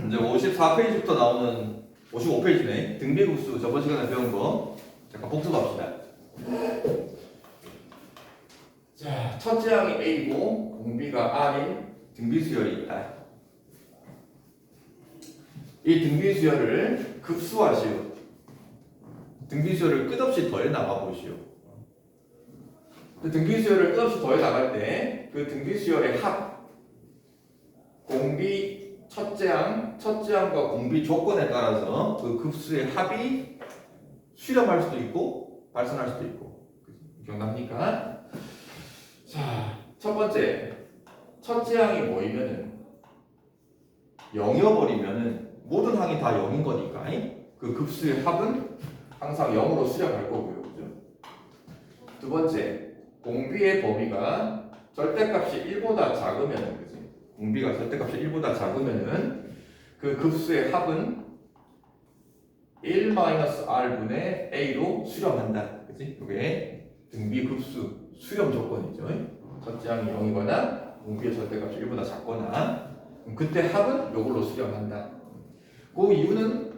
이제 54페이지부터 나오는 55페이지네. 등비급수 저번 시간에 배운 거 잠깐 복습합시다. 자, 첫째 항이 A고 공비가 R인 등비수열이 있다. 이 등비수열을 급수하시오. 등비수열을 끝없이 더해 나가 보시오. 그 등비수열을 끝없이 더해 나갈 때 그 등비수열의 합, 공비 첫째 항과 공비 조건에 따라서 그 급수의 합이 수렴할 수도 있고 발산할 수도 있고. 기억납니까? 자, 첫 번째, 첫째 항이 모이면은 0이어버리면은 모든 항이 다 0인 거니까 그 급수의 합은 항상 0으로 수렴할 거고요. 그죠? 두 번째, 공비의 범위가 절대값이 1보다 작으면은, 그지? 공비가 절대값이 1보다 작으면은 그 급수의 합은 1-r분의 a로 수렴한다. 그지? 이게 등비 급수 수렴 조건이죠. 첫째 항이 0이거나 공비의 절대값이 1보다 작거나 그때 합은 이걸로 수렴한다. 그 이유는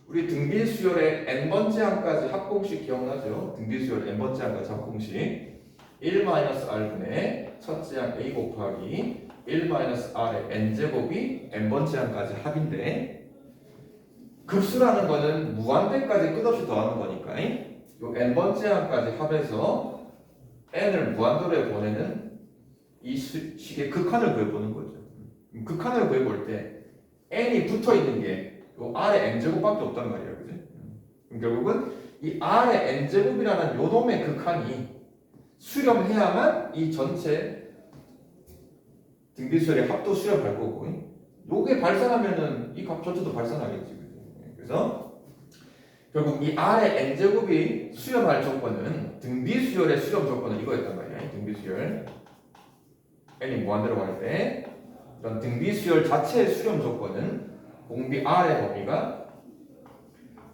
우리 등비수열의 n번째 항까지 합공식 기억나죠? 등비수열 n번째 항까지 합공식 1-r분의 첫째 항 a 곱하기 1-r의 n제곱이 n번째 항까지 합인데 급수라는 거는 무한대까지 끝없이 더하는 거니까 이 n번째 항까지 합해서 n을 무한도로에 보내는 이 식의 극한을 구해보는 거죠. 극한을 구해볼 때 n이 붙어있는 게 요 r의 n제곱밖에 없단 말이야. 그지? 결국은 이 r의 n제곱이라는 요 놈의 극한이 수렴해야만 이 전체 등비수열의 합도 수렴할 거고 요게 발산하면은 이 값 전체도 발산하겠지. 그래서 결국 이 r의 n제곱이 수렴할 조건은 등비수열의 수렴 조건은 이거였단 말이야. 등비수열 n이 무한대로 갈 때 이런 등비수열 자체의 수렴 조건은 공비 r의 범위가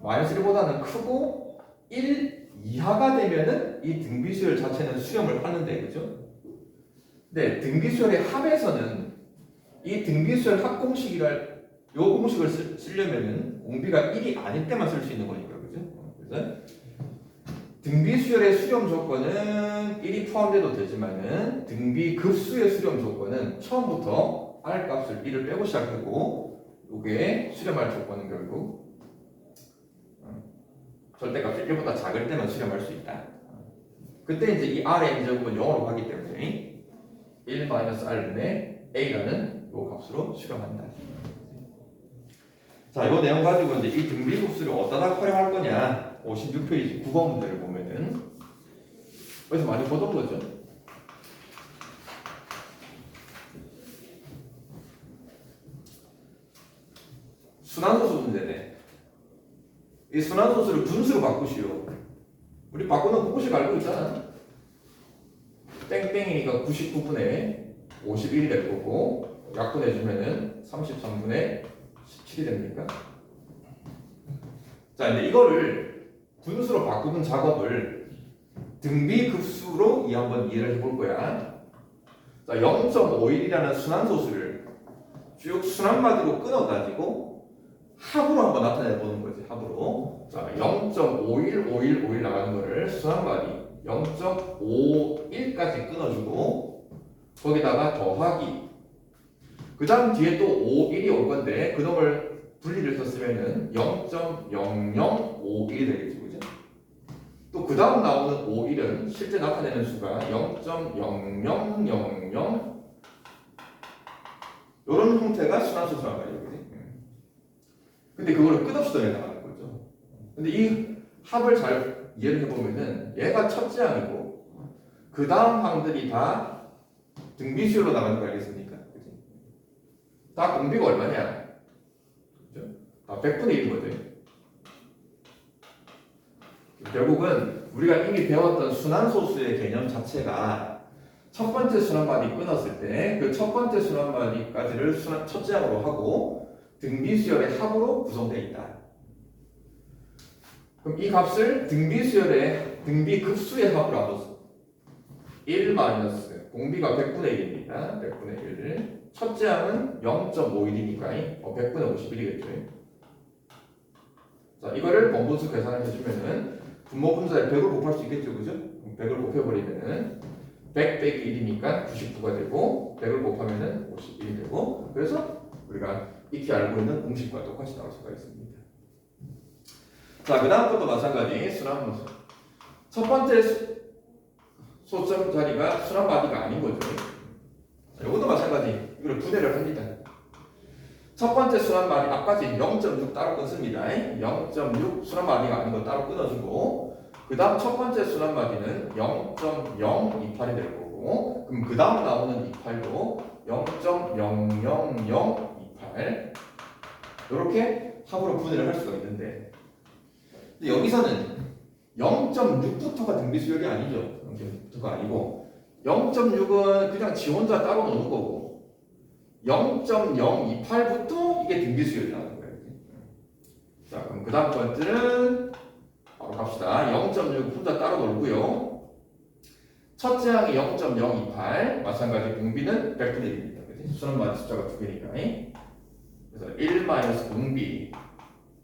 -1보다는 크고 1 이하가 되면은 이 등비수열 자체는 수렴을 하는데, 그죠? 근데 등비수열의 합에서는 이 등비수열 합공식이랄 요 공식을 쓰려면은 공비가 1이 아닐 때만 쓸 수 있는 거니까, 그죠? 그래서 등비수열의 수렴 조건은 1이 포함돼도 되지만은 등비급수의 수렴 조건은 처음부터 R 값을 1을 빼고 시작하고 요게 수렴할 조건은 결국 절대값이 1보다 작을 때만 수렴할 수 있다. 그때 이제 이 R의 n제곱은 0으로 가기 때문에 1-r분의 a라는 요 값으로 수렴한다. 자, 이 내용 가지고 이제 이 등비급수를 어디다 활용할 거냐? 56페이지 9번 문제를 보면은 어디서 많이 보던 거죠. 순환소수 문제네. 이 순환소수를 분수로 바꾸시오. 우리 바꾸는 공식 알고 있잖아. 땡땡이니까 99분의 51이 될 거고 약분해주면은 33분의 17이 됩니까? 자, 근데 이거를 분수로 바꾸는 작업을 등비급수로 한번 이해를 해볼 거야. 자, 0.51이라는 순환소수를 쭉 순환마디로 끊어가지고 합으로 한번 나타내 보는 거지. 합으로. 자, 0.515151 나가는 거를 순환마디 0.51까지 끊어주고 거기다가 더하기. 그 다음 뒤에 또 51이 올 건데 그놈을 분리를 했으면은 0.0051이 되겠지, 그죠? 또 그 다음 나오는 51은 실제 나타내는 수가 0.0000 이런 형태가 순환소수란 말이에요, 그지? 근데 그거를 끝없이 더해 나가는 거죠. 근데 이 합을 잘 이해를 해보면은 얘가 첫째 항이고 그 다음 항들이 다 등비수열로 나가는 거 알겠습니까? 그치? 다 공비가 얼마냐? 그죠? 다 100분의 1거든. 결국은 우리가 이미 배웠던 순환소수의 개념 자체가 첫 번째 순환마디 끊었을 때 그 첫 번째 순환마디까지를 첫째 항으로 하고 등비수열의 합으로 구성되어 있다. 그럼 이 값을 등비수열의 등비급수의 합으로 한번 1 공비가 100분의 1입니다. 100분의 1을 첫째 항은 0.51이니까 100분의 51이겠죠. 자, 이거를 번분수 계산을 해주면은 분모분자에 100을 곱할 수 있겠죠, 그죠? 100을 곱해버리면은 100 빼기 1이니까 99가 되고 100을 곱하면은 51이 되고 그래서 우리가 익히 알고 있는 공식과 똑같이 나올 수가 있습니다. 자, 그 다음 것도 마찬가지 순환분수. 첫 번째 소점 자리가 순환마디가 아닌 거죠. 이것도 마찬가지. 이걸 분해를 합니다. 첫 번째 순환마디 앞까지 0.6 따로 끊습니다. 0.6 순환마디가 아닌 거 따로 끊어주고 그 다음 첫 번째 순환마디는 0.028이 될 거고 그럼 그 다음 나오는 28도 0.00028 이렇게 합으로 분해를 할 수가 있는데 근데 여기서는 0.6부터가 등비수열이 아니죠. 0.6부터가 아니고 0.6은 그냥 지 혼자 따로 놓는 거고 0.028부터 이게 등비수열이라는 거예요. 자, 그럼 그 다음 번째는 바로 갑시다. 0.6 혼자 따로 놀고요. 첫째 항이 0.028 마찬가지 공비는 100분의 1입니다. 순환마디 숫자가 두 개니까 그래서 1 마이너스 공비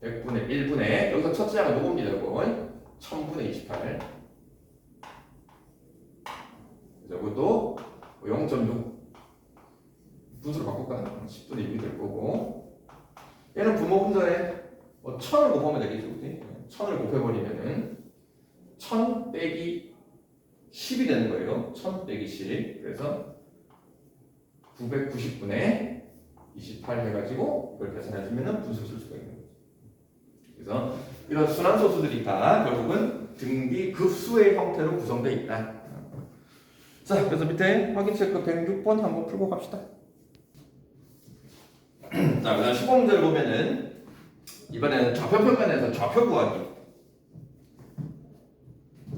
100분의 1분의 여기서 첫째 항은 요겁니다. 이거 1000분의 28 그래서 이것도 0.6 분수로 바꿀까요? 10분의 1이 될 거고 얘는 분모분자에 1000을 곱하면 되겠죠. 1000을 곱해버리면은 1000 빼기 10이 되는 거예요. 1000 빼기 10 그래서 990분의 28 해가지고 이걸 계산해주면 분수를 쓸 수가 있는 거죠. 그래서 이런 순환소수들이 다 결국은 등비급수의 형태로 구성되어 있다. 자, 그래서 밑에 확인 체크 106번 한번 풀고 갑시다. 자, 그다음 15문제를 보면은 이번에는 좌표평면에서 좌표 구하기.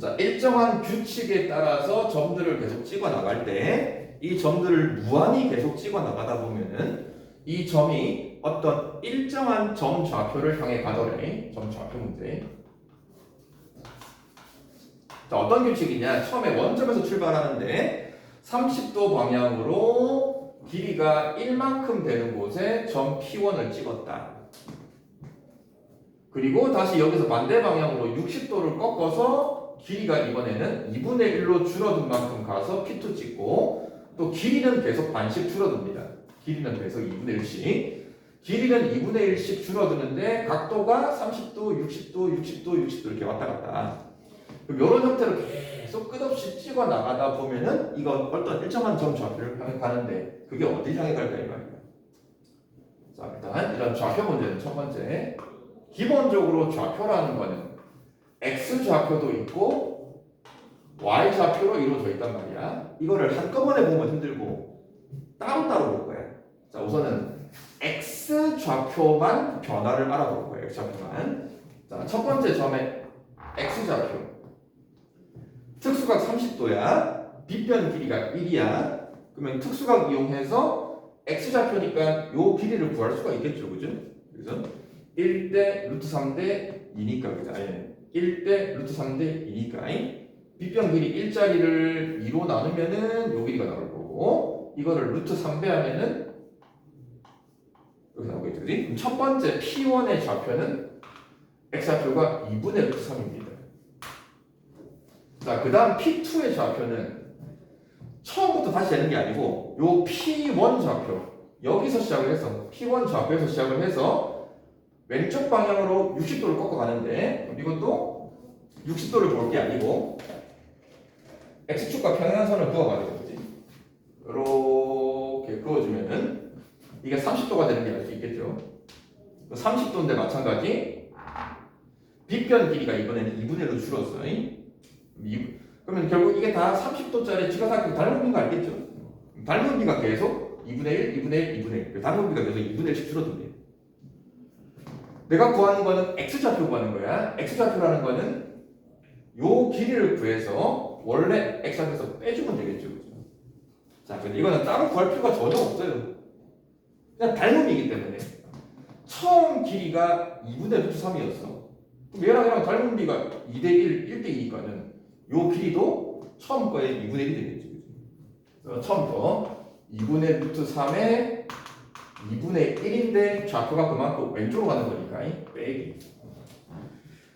자, 일정한 규칙에 따라서 점들을 계속 찍어 나갈 때 이 점들을 무한히 계속 찍어 나가다 보면은 이 점이 어떤 일정한 점 좌표를 향해 가더래. 점 좌표 문제. 자, 어떤 규칙이냐? 처음에 원점에서 출발하는데 30도 방향으로 길이가 1만큼 되는 곳에 점 P1을 찍었다. 그리고 다시 여기서 반대 방향으로 60도를 꺾어서 길이가 이번에는 2분의 1로 줄어든 만큼 가서 P2 찍고 또 길이는 계속 반씩 줄어듭니다. 길이는 계속 2분의 1씩. 길이는 2분의 1씩 줄어드는데 각도가 30도, 60도, 60도, 60도 이렇게 왔다 갔다. 그럼 이런 형태로 계속 끝없이 찍어 나가다 보면은 이거 어떤 일정한 점 좌표를 향해 가는데 그게 어디 향해 갈까 이 말이에요. 자, 일단 이런 좌표 문제는 첫 번째. 기본적으로 좌표라는 거는 x 좌표도 있고 y 좌표로 이루어져 있단 말이야. 이거를 한꺼번에 보면 힘들고 따로따로 볼 거야. 자, 우선은 x 좌표만 변화를 알아볼 거예요. x 좌표만. 자, 첫 번째 점에 x 좌표. 특수각 30도야. 빗변 길이가 1이야. 그러면 특수각 이용해서 x 좌표니까 요 길이를 구할 수가 있겠죠. 그죠? 그래서 1대 루트 3대 2니까 그죠? 1대 루트 3대 2니까 빗변 길이 1짜리를 2로 나누면은 요 길이가 나올 거고 이거를 루트 3배 하면은 여기 나오겠죠. 그지? 그럼 첫 번째 P1의 좌표는 x좌표가 2분의 루트 3입니다. 자, 그 다음 P2의 좌표는 처음부터 다시 되는 게 아니고 요 P1 좌표 여기서 시작을 해서 P1 좌표에서 시작을 해서 왼쪽 방향으로 60도를 꺾어 가는데 이것도 60도를 볼 게 아니고 x축과 평행선을 그어가지고 그지? 이렇게 그어주면은 이게 30도가 되는 게 알 수 있겠죠. 30도인데 마찬가지 빗변 길이가 이번에는 2분의 1로 줄었어. 그러면 결국 이게 다 30도짜리 지그사그 닮은 비가 알겠죠? 닮은 비가 계속 2분의 1, 2분의 1, 2분의 1 닮은 비가 계속 2분의 1씩 줄어듭니다. 내가 구하는 거는 x좌표 구하는 거야. x좌표라는 거는 요 길이를 구해서 원래 x좌표에서 빼주면 되겠죠. 그죠? 자, 근데 이거는 따로 구할 필요가 전혀 없어요. 그냥 닮음이기 때문에 처음 길이가 2분의 루트 3이었어. 그럼 얘랑 닮은 비가 2대1, 1대2니까는 요 길이도 처음 거에 2분의 1이 되겠죠. 그래서 처음 거 2분의 루트 3에 2분의 1인데 좌표가 그만큼 왼쪽으로 가는 거니까 빼기.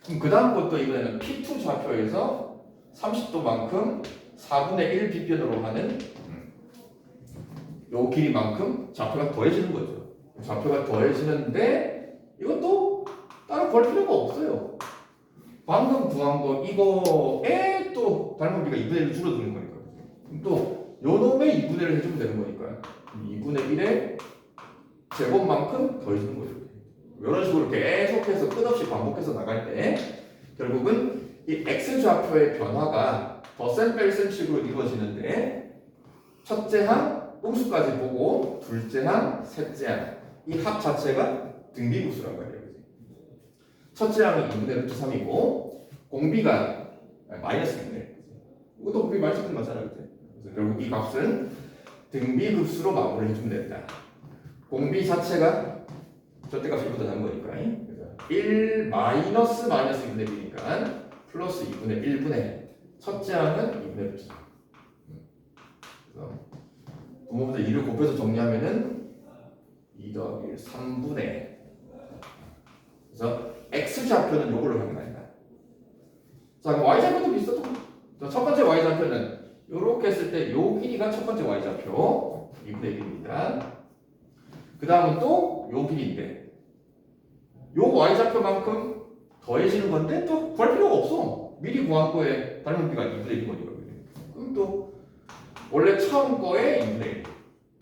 그럼 그 다음 것도 이번에는 P2 좌표에서 30도만큼 4분의 1 빗변으로 하는 요 길이만큼 좌표가 더해지는 거죠. 좌표가 더해지는데 이것도 따로 볼 필요가 없어요. 방금 구한 거 이거에 또 닮은비가 2분의 1로 줄어드는 거니까. 또 요 놈의 2분의 1을 해주면 되는 거니까 2분의 1의 제곱만큼 더해주는 거죠. 이런 식으로 계속해서 끝없이 반복해서 나갈 때 결국은 이 x좌표의 변화가 덧셈 뺄셈 식으로 이루어지는데 첫째 항 음수까지 보고 둘째 항, 셋째 항 이 합 자체가 등비급수란 말이에요. 첫째 항은 2분의 루트 3이고 공비가 마이너스인데 이것도 공비 마이너스 맞잖아요. 그래서 결국 이 값은 등비급수로 마무리를 해주면 된다. 공비 자체가 절대값이 1보다 작은 거니까 그래서 1 마이너스 2분의 1이니까 플러스 2분의 1분의 첫째 항은 2분의 루트 3. 그래서 부모보다 2를 곱해서 정리하면은 2 더하기 1 3분의 그래서 x좌표는 요걸로 확인한다. 자, 그럼 y좌표도 비슷하죠. 첫 번째 y좌표는 요렇게 했을 때 요 길이가 첫 번째 y좌표 2분의 1입니다. 그 다음은 또 요 길이인데 요 y좌표만큼 더해지는 건데 또 구할 필요가 없어. 미리 구한 거에 닮은 비가 2분의 1인 거니까. 그럼 또 원래 처음 거에 2분의 1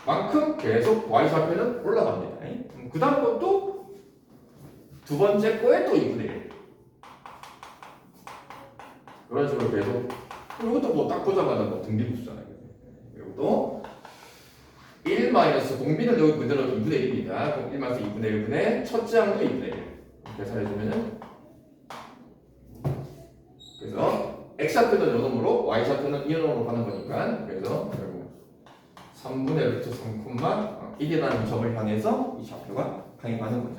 만큼 계속 y좌표는 올라갑니다. 그 다음 건 또 두 번째 거에 또 2분의 1 그런 식으로 계속 이것도 뭐 딱 보자마자 뭐 등비급수잖아요. 그리고 또 1 마이너스 공비는 여기 그대로 2분의 1입니다. 1 마이너스 2분의 1분의 첫째 항도 2분의 1 계산해주면은 그래서 x좌표는 요 놈으로 y좌표는 이 놈으로 가는 거니까 그래서 결국 3분의 루트 3, 1이라는 점을 향해서 이 좌표가 강입하는 거죠.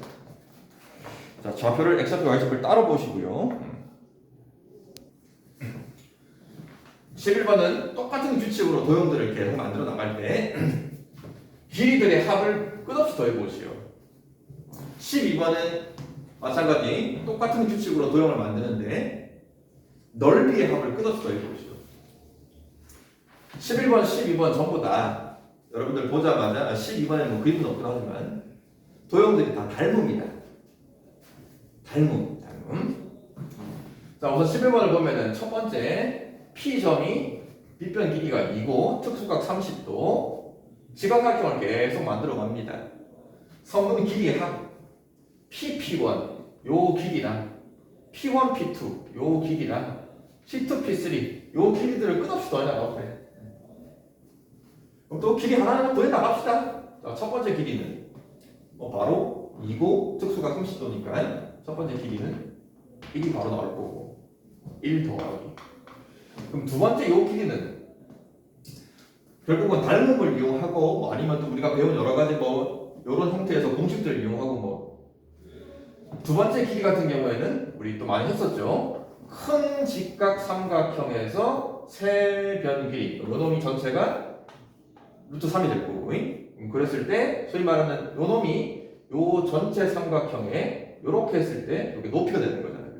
자, 좌표를 x좌표, y좌표를 따로 보시고요. 11번은 똑같은 규칙으로 도형들을 계속 만들어 나갈 때 길이들의 합을 끝없이 더해보시오. 12번은 마찬가지 똑같은 규칙으로 도형을 만드는데 넓이의 합을 끝없이 더해보시오. 11번, 12번 전부 다 여러분들 보자마자 12번에 뭐 그림은 없긴 하지만 도형들이 다 닮음이다. 닮음. 자, 우선 11번을 보면은 첫 번째 P점이 빗변 길이가 2고 특수각 30도 지각각형을 계속 만들어 갑니다. 성분 길이의 합 PP1 요 길이랑 P1, P2 요 길이랑 C2, P3 요 길이들을 끝없이 더해 나가고 그래. 그럼 또 길이 하나는 더해 나갑시다. 자, 첫 번째 길이는 바로 2고 특수각 30도니까 첫 번째 길이는 1이 바로 나올 거고 1 더하기 그럼 두 번째 요 길이는 결국은 닮음을 이용하고 뭐 아니면 또 우리가 배운 여러 가지 뭐 이런 형태에서 공식들을 이용하고 뭐 두 번째 길이 같은 경우에는 우리 또 많이 했었죠. 큰 직각 삼각형에서 세 변 길이 요 놈이 전체가 루트 3이 될 거고 그랬을 때 소위 말하는 요 놈이 요 전체 삼각형에 요렇게 했을 때 이렇게 높이가 되는 거잖아요.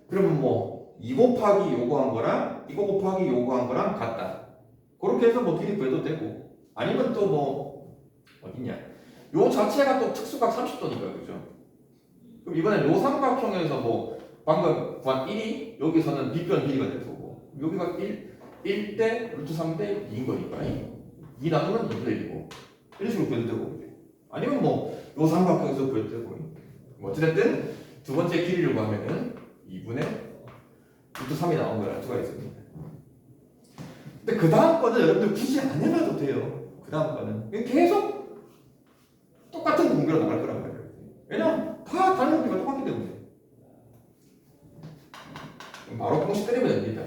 그러면 뭐 2 곱하기 요거 한 거랑 이거 곱하기 요거 한 거랑 같다. 그렇게 해서 뭐 길이 구해도 되고 아니면 또 뭐 어딨냐 요 자체가 또 특수각 30도니까 그죠? 그럼 이번엔 요 삼각형에서 뭐 방금 구한 1이 여기서는 빗변 길이가 될 거고 여기가 1대 루트 3대 2인 거니까 2 나누면 2분의 1이고 이런 식으로 구해도 되고 아니면 뭐 요 삼각형에서 구해도 되고 뭐 어쨌든 두 번째 길이를 구하면은 2분의 루트 3이 나온 걸 알 수가 있습니다. 근데 그 다음 거는 여러분들 굳이 안 해봐도 돼요. 그 다음 거는 계속 똑같은 공비로 나갈 거란 말이에요. 왜냐면 다 다른 공비가 똑같기 때문에. 바로 공식 때리면 됩니다.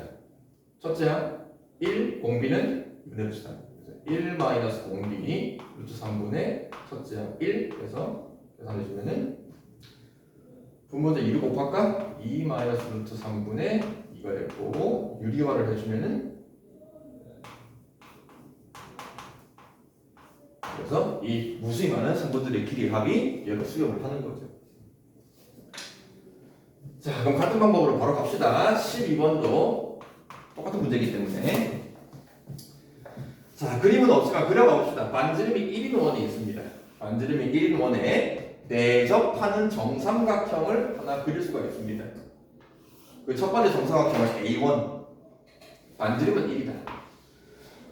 첫째 항 1 공비는 2분의 루트 3. 1 마이너스 공비 루트 3분의 첫째 항 1 그래서 계산해주면은 분모자 2를 곱할까? 2 마이너스 루트 3분의 2가 될 거고 유리화를 해주면은 그래서 이 무수히 많은 성분들의 길이 합이 얘로 수렴을 하는 거죠. 자, 그럼 같은 방법으로 바로 갑시다. 12번도 똑같은 문제이기 때문에. 자, 그림은 없지만 그려가 봅시다. 반지름이 1인 원이 있습니다. 반지름이 1인 원에 내접하는 정삼각형을 하나 그릴 수가 있습니다. 그 첫 번째 정삼각형은 A1. 반지름은 1이다.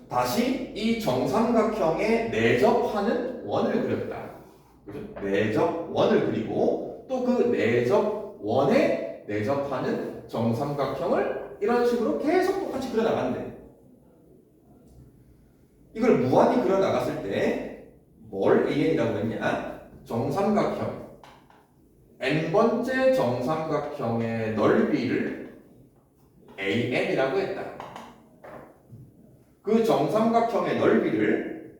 다시 이 정삼각형에 내접하는 원을 그렸다. 그죠? 내접원을 그리고 또 그 내접원에 내접하는 정삼각형을 이런 식으로 계속 똑같이 그려나간대. 이걸 무한히 그려나갔을 때 뭘 AN이라고 했냐? 정삼각형 n번째 정삼각형의 넓이를 AN이라고 했다. 그 정삼각형의 넓이를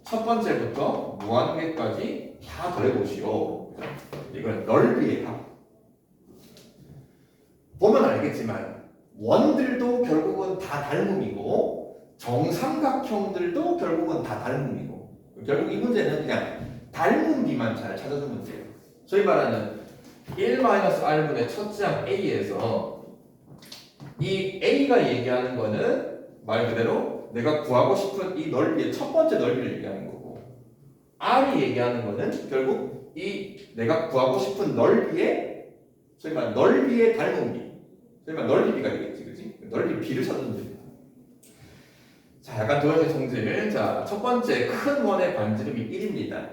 첫 번째부터 무한계까지 다 더해보시오. 이건 넓이의 합. 보면 알겠지만 원들도 결국은 다 닮음이고 정삼각형들도 결국은 다 닮음이고 결국 이 문제는 그냥 닮은 비만 잘 찾아주면 돼요. 소위 말하는 1-R분의 첫장 A에서 이 A가 얘기하는 거는 말 그대로 내가 구하고 싶은 이 넓이의 첫 번째 넓이를 얘기하는 거고 R이 얘기하는 거는 결국 이 내가 구하고 싶은 넓이의 소위 말하는 넓이의 닮은 비 소위 말하는 넓이비가 되겠지, 그치? 넓이 비를 찾는 거지. 자, 약간 도형의 성질. 자, 첫 번째 큰 원의 반지름이 1입니다.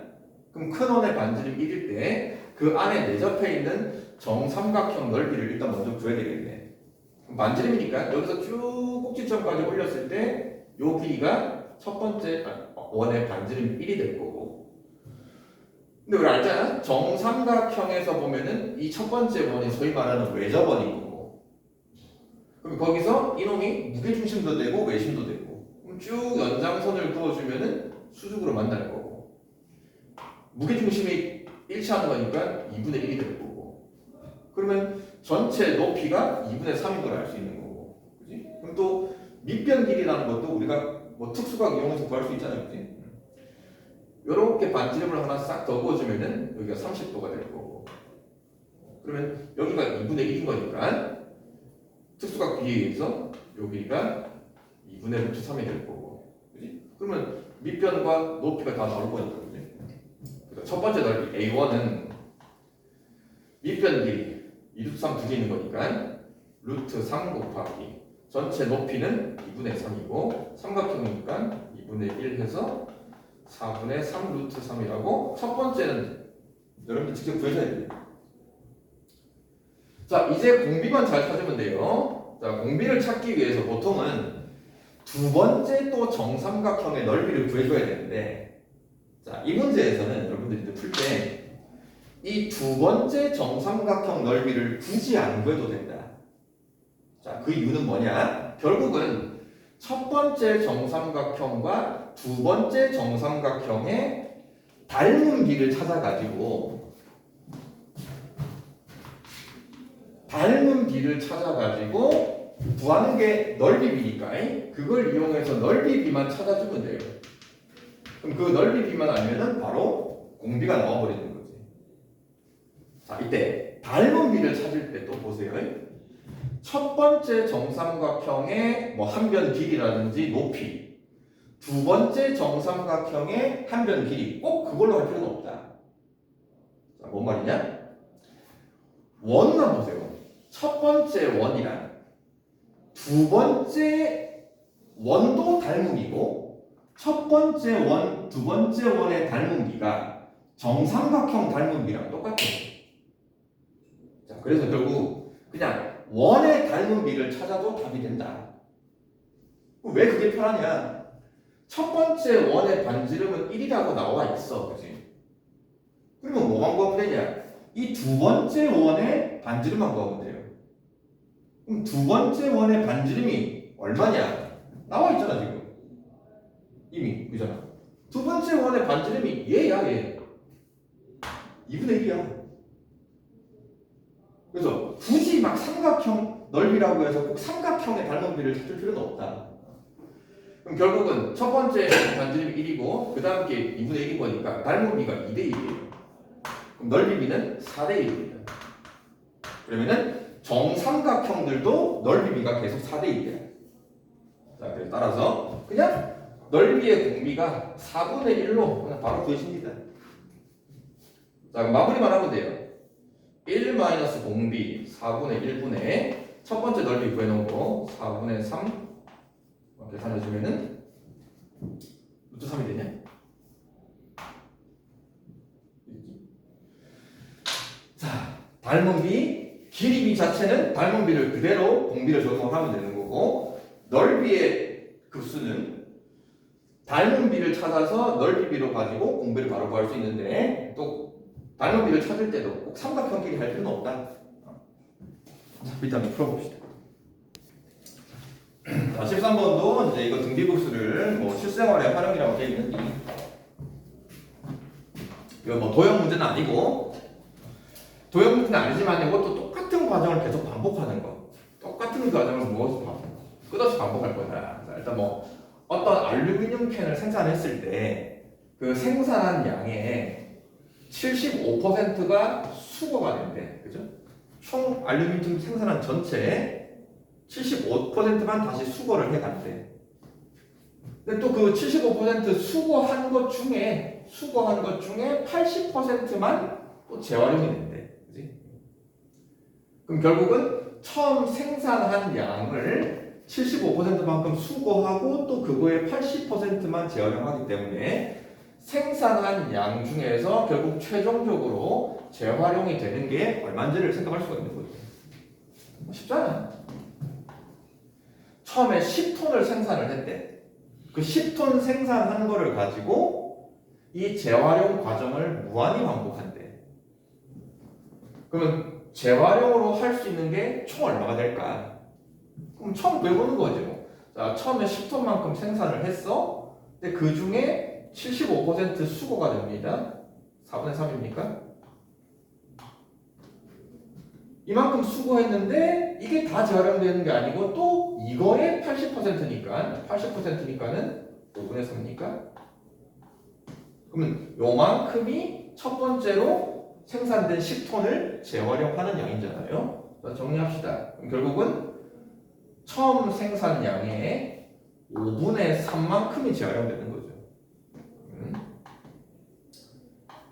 그럼 큰 원의 반지름 1일 때 그 안에 내접해 있는 정삼각형 넓이를 일단 먼저 구해야 되겠네. 그럼 반지름이니까 여기서 쭉 꼭지점까지 올렸을 때 요 길이가 첫 번째 원의 반지름 1이 될 거고. 근데 우리 알잖아. 정삼각형에서 보면은 이 첫 번째 원이 소위 말하는 외접원인 거고. 그럼 거기서 이놈이 무게중심도 되고 외심도 되고. 그럼 쭉 연장선을 그어주면은 수직으로 만날 거고. 무게중심이 일치하는 거니까 2분의 1이 될 거고. 그러면 전체 높이가 2분의 3인 걸 알 수 있는 거고. 그지? 그럼 또 밑변 길이라는 것도 우리가 뭐 특수각 이용해서 구할 수 있잖아요. 그지? 요렇게 반지름을 하나 싹 더 그어주면은 여기가 30도가 될 거고. 그러면 여기가 2분의 1인 거니까 특수각 비에 의해서 요 길이가 2분의 루트 3이 될 거고. 그지? 그러면 밑변과 높이가 다 나올 거니까. 첫 번째 넓이 A1은 밑변 길이 2루트 3 두 개 있는 거니까 루트 3 곱하기 전체 높이는 2분의 3이고 삼각형이니까 2분의 1 해서 4분의 3 루트 3이라고 첫 번째는 여러분들 직접 구해줘야 돼요. 자, 이제 공비만 잘 찾으면 돼요. 자, 공비를 찾기 위해서 보통은 두 번째 또 정삼각형의 넓이를 구해줘야 되는데 자, 이 문제에서는 여러분들이 풀 때 이 두 번째 정삼각형 넓이를 굳이 안 구해도 된다. 자, 그 이유는 뭐냐? 결국은 첫 번째 정삼각형과 두 번째 정삼각형의 닮은 비를 찾아가지고 구하는 게 넓이비니까 그걸 이용해서 넓이비만 찾아주면 돼요. 그럼 그 넓이 비만 알면은 바로 공비가 나와버리는 거지. 자, 이때 닮은 비를 찾을 때 또 보세요. 첫 번째 정삼각형의 뭐 한변 길이라든지 높이, 두 번째 정삼각형의 한변 길이 꼭 그걸로 할 필요는 없다. 자, 뭔 말이냐? 원만 보세요. 첫 번째 원이랑 두 번째 원도 닮음이고 첫 번째 원, 두 번째 원의 닮은비가 정삼각형 닮은비랑 똑같아요. 자, 그래서 결국 그냥 원의 닮은비를 찾아도 답이 된다. 왜 그게 편하냐? 첫 번째 원의 반지름은 1이라고 나와 있어, 그렇지? 그러면 뭐만 구하면 되냐? 이 두 번째 원의 반지름만 구하면 돼요. 그럼 두 번째 원의 반지름이 얼마냐? 나와 있잖아, 지금. 이미 그잖아. 두 번째 원의 반지름이 얘야, 얘. 2분의 1이야. 그래서 굳이 막 삼각형 넓이라고 해서 꼭 삼각형의 닮은비를 찾을 필요는 없다. 그럼 결국은 첫 번째 반지름이 1이고 그 다음 게 2분의 1인 거니까 닮은비가 2대 1이에요. 그럼 넓이비는 4대 1입니다. 그러면은 정삼각형들도 넓이비가 계속 4대 1이야. 자, 그래서 따라서 그냥 넓이의 공비가 4분의 1로 그냥 바로 구해집니다. 자, 그럼 마무리만 하면 돼요. 1 마이너스 공비 4분의 1분의 첫 번째 넓이 구해놓고 4분의 3 계산해주면은 루트 3이 되냐? 자, 닮은 비, 길이 비 자체는 닮은 비를 그대로 공비를 적용하면 되는 거고 넓이의 급수는 닮은 비를 찾아서 넓이 비로 가지고 공비를 바로 구할 수 있는데 또 닮은 비를 찾을 때도 꼭 삼각형끼리 할 필요는 없다. 자, 일단 풀어봅시다. 자, 13번도 이제 이거 등비급수를 뭐 실생활의 활용이라고 되어 있는데 이거 뭐 도형 문제는 아니고 도형 문제는 아니지만 이것도 똑같은 과정을 계속 반복하는 거. 똑같은 과정을 무엇을 끝없이 반복할 거다. 자, 일단 뭐 어떤 알루미늄 캔을 생산했을 때 그 생산한 양의 75%가 수거가 된대. 그죠? 총 알루미늄 생산한 전체에 75%만 다시 수거를 해간대. 근데 또 그 75% 수거한 것 중에 80%만 또 재활용이 된대. 그지? 그럼 결국은 처음 생산한 양을 75%만큼 수거하고 또 그거의 80%만 재활용하기 때문에 생산한 양 중에서 결국 최종적으로 재활용이 되는 게 얼마인지를 생각할 수가 있는 거죠. 쉽잖아. 처음에 10톤을 생산을 했대. 그 10톤 생산한 거를 가지고 이 재활용 과정을 무한히 반복한대. 그러면 재활용으로 할 수 있는 게 총 얼마가 될까? 그럼 처음 배우는 거죠. 자, 처음에 10톤만큼 생산을 했어. 근데 그 중에 75% 수거가 됩니다. 4분의 3입니까? 이만큼 수거했는데 이게 다 재활용되는 게 아니고 또 이거의 80%니까는 5분의 3이니까 그러면 요만큼이 첫 번째로 생산된 10톤을 재활용하는 양이잖아요. 자, 정리합시다. 그럼 결국은 처음 생산 양의 5분의 3만큼이 재활용되는 거죠.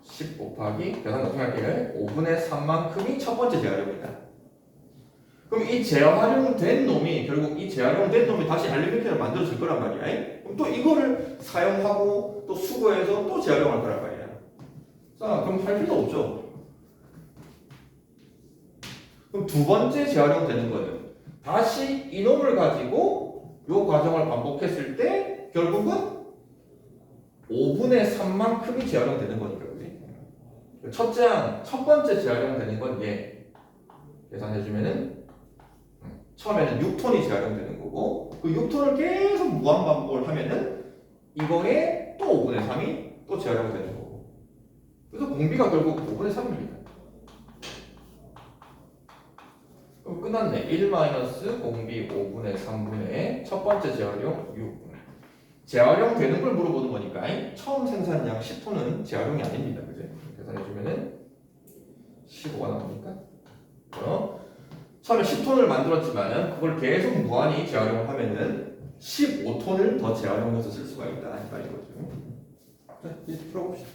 10 곱하기 계산 어떻게 할게요? 5분의 3만큼이 첫 번째 재활용이다. 그럼 이 재활용된 놈이 결국 이 재활용된 놈이 다시 알루미늄을 만들어질 거란 말이야. 그럼 또 이거를 사용하고 또 수거해서 또 재활용할 거란 말이야. 자, 그럼 할 필요 없죠. 그럼 두 번째 재활용되는 거는 다시 이놈을 가지고 이 과정을 반복했을 때 결국은 5분의 3만큼이 재활용되는 거니까. 첫째 항, 첫 번째 재활용되는 건 얘. 계산해주면은 처음에는 6톤이 재활용되는 거고 그 6톤을 계속 무한 반복을 하면은 이거에 또 5분의 3이 또 재활용되는 거고 그래서 공비가 결국 5분의 3입니다. 그럼 끝났네. 1 마이너스 공비 5분의 3분의 첫 번째 재활용 6. 재활용되는 걸 물어보는 거니까 처음 생산량 10톤은 재활용이 아닙니다. 그죠? 계산해주면은 15가 나오니까 처음에 10톤을 만들었지만 그걸 계속 무한히 재활용을 하면은 15톤을 더 재활용해서 쓸 수가 있다. 이거죠. 자, 이제 풀어봅시다.